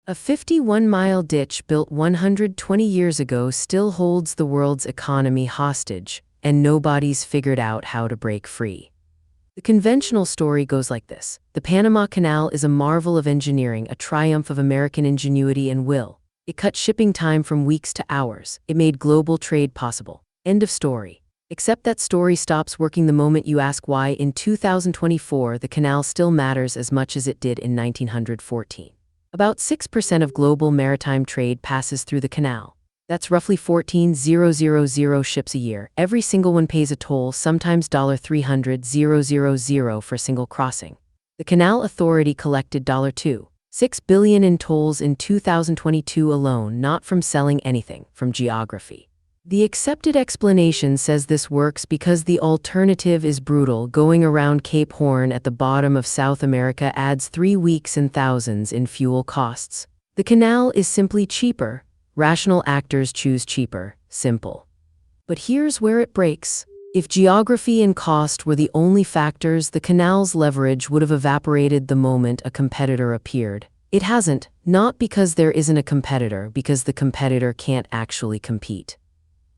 A 51-mile ditch built 120 years ago still holds the world's economy hostage, and nobody's figured out how to break free. The conventional story goes like this. The Panama Canal is a marvel of engineering, a triumph of American ingenuity and will. It cut shipping time from weeks to hours. It made global trade possible. End of story. Except that story stops working the moment you ask why in 2024 the canal still matters as much as it did in 1914. About 6% of global maritime trade passes through the canal. That's roughly 14,000 ships a year. Every single one pays a toll, sometimes $300,000 for a single crossing. The Canal Authority collected $2.6 billion in tolls in 2022 alone, not from selling anything, from geography. The accepted explanation says this works because the alternative is brutal. Going around Cape Horn at the bottom of South America adds 3 weeks and thousands in fuel costs. The canal is simply cheaper. Rational actors choose cheaper, simple. But here's where it breaks. If geography and cost were the only factors, the canal's leverage would have evaporated the moment a competitor appeared. It hasn't, not because there isn't a competitor, because the competitor can't actually compete.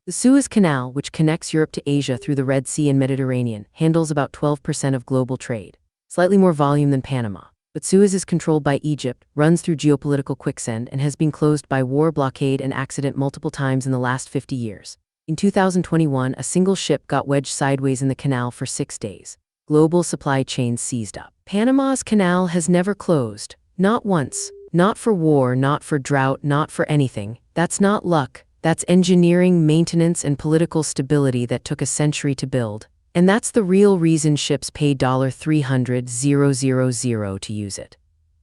The Suez Canal, which connects Europe to Asia through the Red Sea and Mediterranean, handles about 12% of global trade, slightly more volume than Panama. But Suez is controlled by Egypt, runs through geopolitical quicksand, and has been closed by war, blockade, and accident multiple times in the last 50 years. In 2021, a single ship got wedged sideways in the canal for 6 days. Global supply chains seized up. Panama's canal has never closed. Not once. Not for war, not for drought, not for anything. That's not luck. That's engineering, maintenance, and political stability that took a century to build. And that's the real reason ships pay $300,000 to use it.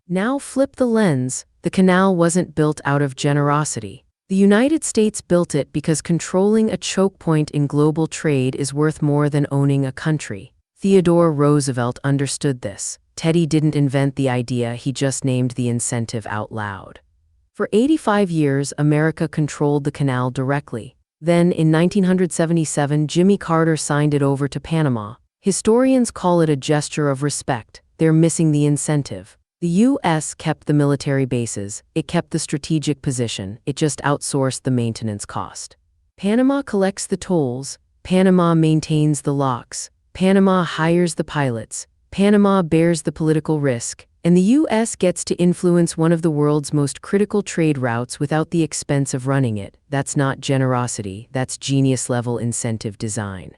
Now flip the lens. The canal wasn't built out of generosity. The United States built it because controlling a choke point in global trade is worth more than owning a country. Theodore Roosevelt understood this. Teddy didn't invent the idea, he just named the incentive out loud. For 85 years, America controlled the canal directly. Then, in 1977, Jimmy Carter signed it over to Panama. Historians call it a gesture of respect. They're missing the incentive. The U.S. kept the military bases. It kept the strategic position. It just outsourced the maintenance cost. Panama collects the tolls. Panama maintains the locks. Panama hires the pilots. Panama bears the political risk. And the U.S. gets to influence one of the world's most critical trade routes without the expense of running it. That's not generosity, that's genius-level incentive design.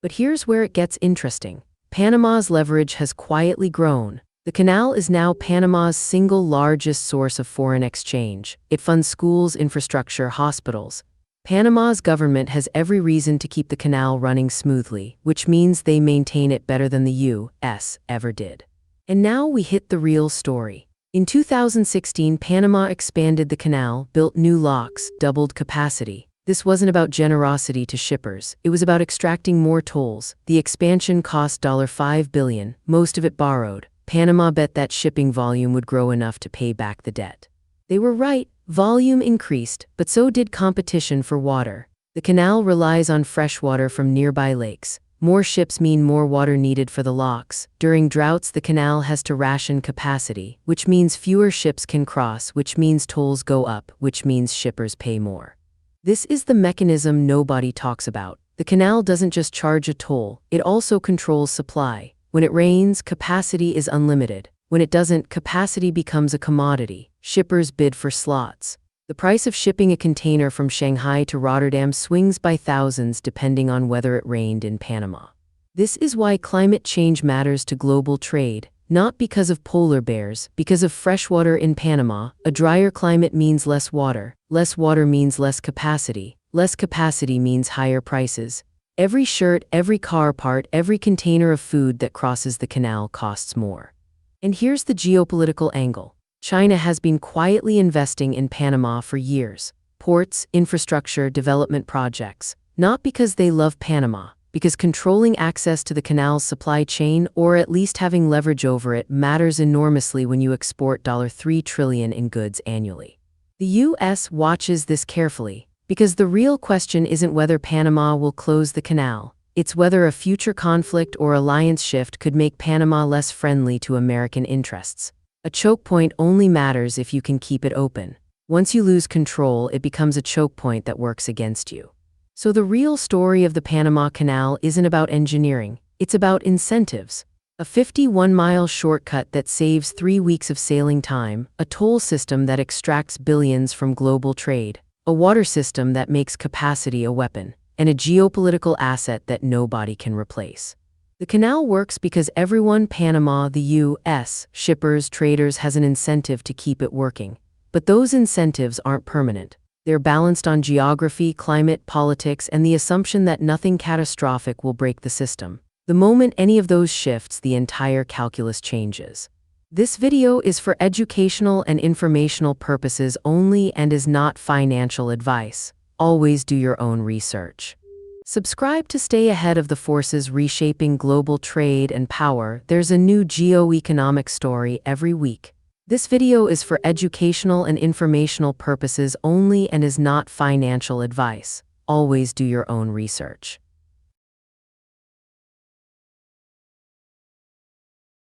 But here's where it gets interesting. Panama's leverage has quietly grown. The canal is now Panama's single largest source of foreign exchange. It funds schools, infrastructure, hospitals. Panama's government has every reason to keep the canal running smoothly, which means they maintain it better than the U.S. ever did. And now we hit the real story. In 2016, Panama expanded the canal, built new locks, doubled capacity. This wasn't about generosity to shippers. It was about extracting more tolls. The expansion cost $5 billion, most of it borrowed. Panama bet that shipping volume would grow enough to pay back the debt. They were right. Volume increased, but so did competition for water. The canal relies on fresh water from nearby lakes. More ships mean more water needed for the locks. During droughts, the canal has to ration capacity, which means fewer ships can cross, which means tolls go up, which means shippers pay more. This is the mechanism nobody talks about. The canal doesn't just charge a toll, it also controls supply. When it rains, capacity is unlimited. When it doesn't, capacity becomes a commodity. Shippers bid for slots. The price of shipping a container from Shanghai to Rotterdam swings by thousands depending on whether it rained in Panama. This is why climate change matters to global trade, not because of polar bears, because of freshwater in Panama. A drier climate means less water means less capacity means higher prices. Every shirt, every car part, every container of food that crosses the canal costs more. And here's the geopolitical angle. China has been quietly investing in Panama for years. Ports, infrastructure, development projects. Not because they love Panama, because controlling access to the canal's supply chain, or at least having leverage over it, matters enormously when you export $3 trillion in goods annually. The U.S. watches this carefully, because the real question isn't whether Panama will close the canal. It's whether a future conflict or alliance shift could make Panama less friendly to American interests. A choke point only matters if you can keep it open. Once you lose control, it becomes a choke point that works against you. So the real story of the Panama Canal isn't about engineering, it's about incentives. A 51-mile shortcut that saves 3 weeks of sailing time, a toll system that extracts billions from global trade, a water system that makes capacity a weapon, and a geopolitical asset that nobody can replace. The canal works because everyone Panama, the U.S., shippers, traders has an incentive to keep it working. But those incentives aren't permanent. They're balanced on geography, climate, politics, and the assumption that nothing catastrophic will break the system. The moment any of those shifts, the entire calculus changes. This video is for educational and informational purposes only and is not financial advice. Always do your own research. Subscribe to stay ahead of the forces reshaping global trade and power. There's a new geo-economic story every week. This video is for educational and informational purposes only and is not financial advice. Always do your own research.